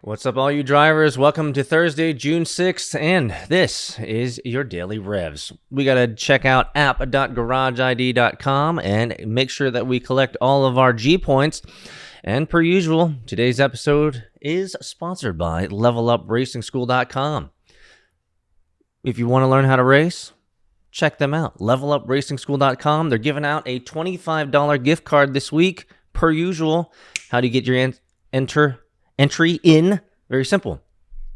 What's up, all you drivers? Welcome to Thursday, June 6th, and this is your Daily Revs. We got to check out app.garageid.com and make sure that we collect all of our GPoints. And per usual, today's episode is sponsored by levelupracing.school.com. If you want to learn how to race, check them out, levelupracing.school.com. They're giving out a $25 gift card this week, per usual. How do you get your entry in? Very simple.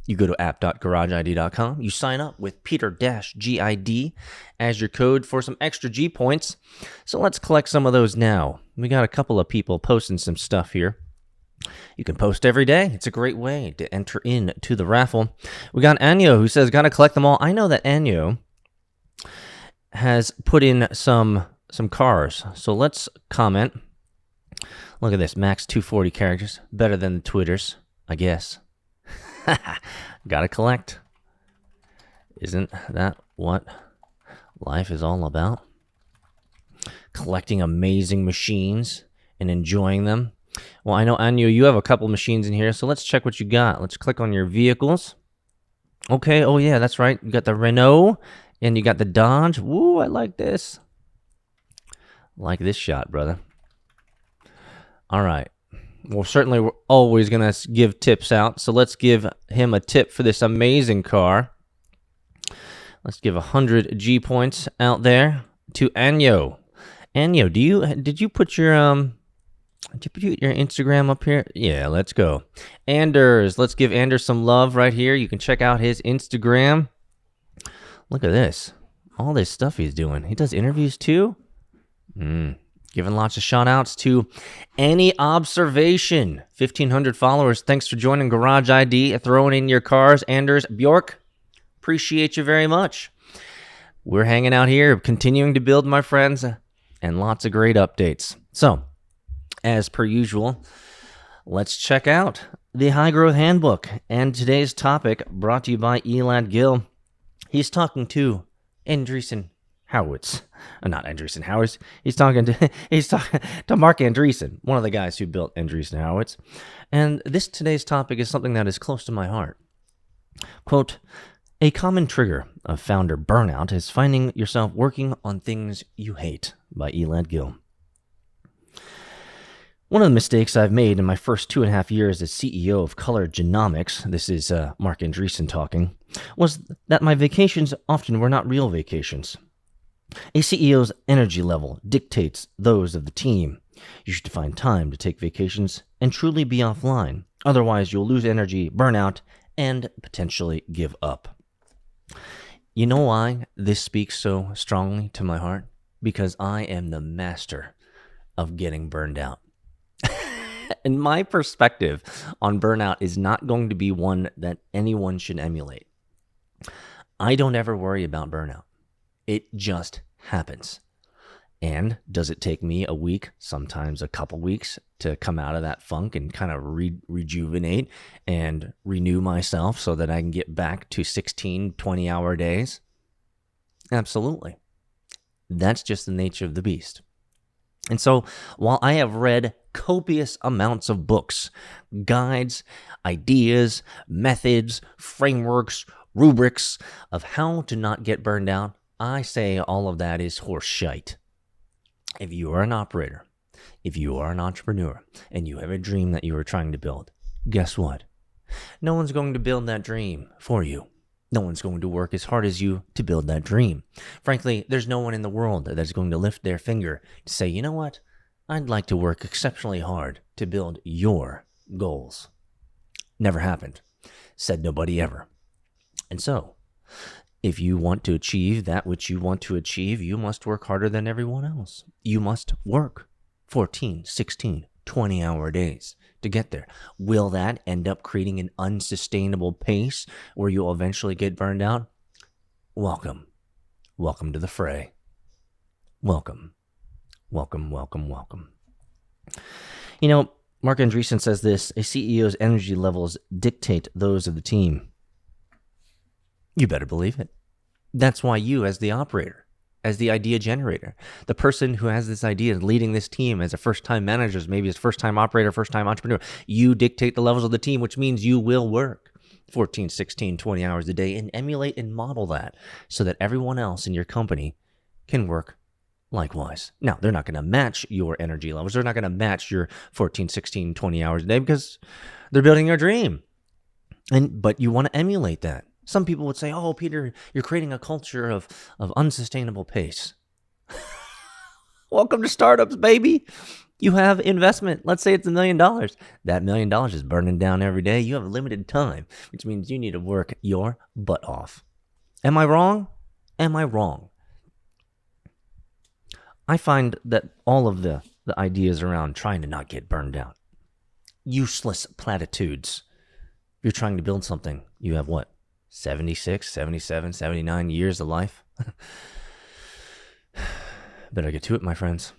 You go to app.garageid.com. You sign up with PETER-GID as your code for some extra G points. So let's collect some of those now. We got a couple of people posting some stuff here. You can post every day. It's a great way to enter into the raffle. We got Anyo who says, gotta collect them all. I know that Anyo has put in some cars. So let's comment. Look at this, max 240 characters. Better than the Twitters, I guess. Gotta collect. Isn't that what life is all about? Collecting amazing machines and enjoying them. Well, I know, Anyo, you have a couple machines in here, so let's check what you got. Let's click on your vehicles. Okay, oh yeah, that's right. You got the Renault and you got the Dodge. Woo, I like this. Like this shot, brother. All right. Well, certainly we're always going to give tips out. So let's give him a tip for this amazing car. Let's give 100 G points out there to Anyo. Anyo, did you put your Instagram up here? Yeah, let's go. Anders, let's give Anders some love right here. You can check out his Instagram. Look at this. All this stuff he's doing. He does interviews too. Giving lots of shout outs to Any Observation. 1,500 followers. Thanks for joining Garage ID, throwing in your cars. Anders Bjork, appreciate you very much. We're hanging out here, continuing to build, my friends, and lots of great updates. So, as per usual, let's check out the High Growth Handbook. And today's topic brought to you by Elad Gil. He's talking to Andreessen Horowitz. Not Andreessen Horowitz. He's talking to Mark Andreessen, one of the guys who built Andreessen Horowitz. And today's topic is something that is close to my heart. Quote, a common trigger of founder burnout is finding yourself working on things you hate, by Elad Gil. One of the mistakes I've made in my first 2.5 years as CEO of Color Genomics, this is Mark Andreessen talking, was that my vacations often were not real vacations. A CEO's energy level dictates those of the team. You should find time to take vacations and truly be offline. Otherwise, you'll lose energy, burn out, and potentially give up. You know why this speaks so strongly to my heart? Because I am the master of getting burned out. And my perspective on burnout is not going to be one that anyone should emulate. I don't ever worry about burnout. It just happens. And does it take me a week, sometimes a couple weeks, to come out of that funk and kind of rejuvenate and renew myself so that I can get back to 16, 20-hour days? Absolutely. That's just the nature of the beast. And so, while I have read copious amounts of books, guides, ideas, methods, frameworks, rubrics of how to not get burned out, I say all of that is horse shite. If you are an operator, if you are an entrepreneur, and you have a dream that you are trying to build, guess what? No one's going to build that dream for you. No one's going to work as hard as you to build that dream. Frankly, there's no one in the world that's going to lift their finger to say, you know what? I'd like to work exceptionally hard to build your goals. Never happened. Said nobody ever. And so, if you want to achieve that which you want to achieve, you must work harder than everyone else. You must work 14, 16, 20-hour days to get there. Will that end up creating an unsustainable pace where you'll eventually get burned out? Welcome. Welcome to the fray. Welcome. Welcome, welcome, welcome. You know, Mark Andreessen says this, a CEO's energy levels dictate those of the team. You better believe it. That's why you, as the operator, as the idea generator. The person who has this idea is leading this team as a first-time manager, maybe as first-time operator, first-time entrepreneur. You dictate the levels of the team, which means you will work 14, 16, 20 hours a day and emulate and model that so that everyone else in your company can work likewise. Now, they're not going to match your energy levels. They're not going to match your 14, 16, 20 hours a day because they're building your dream. But you want to emulate that. Some people would say, oh, Peter, you're creating a culture of unsustainable pace. Welcome to startups, baby. You have investment. Let's say it's $1 million. That $1 million is burning down every day. You have limited time, which means you need to work your butt off. Am I wrong? Am I wrong? I find that all of the ideas around trying to not get burned out, useless platitudes. If you're trying to build something, you have what? 76, 77, 79 years of life? Better get to it, my friends.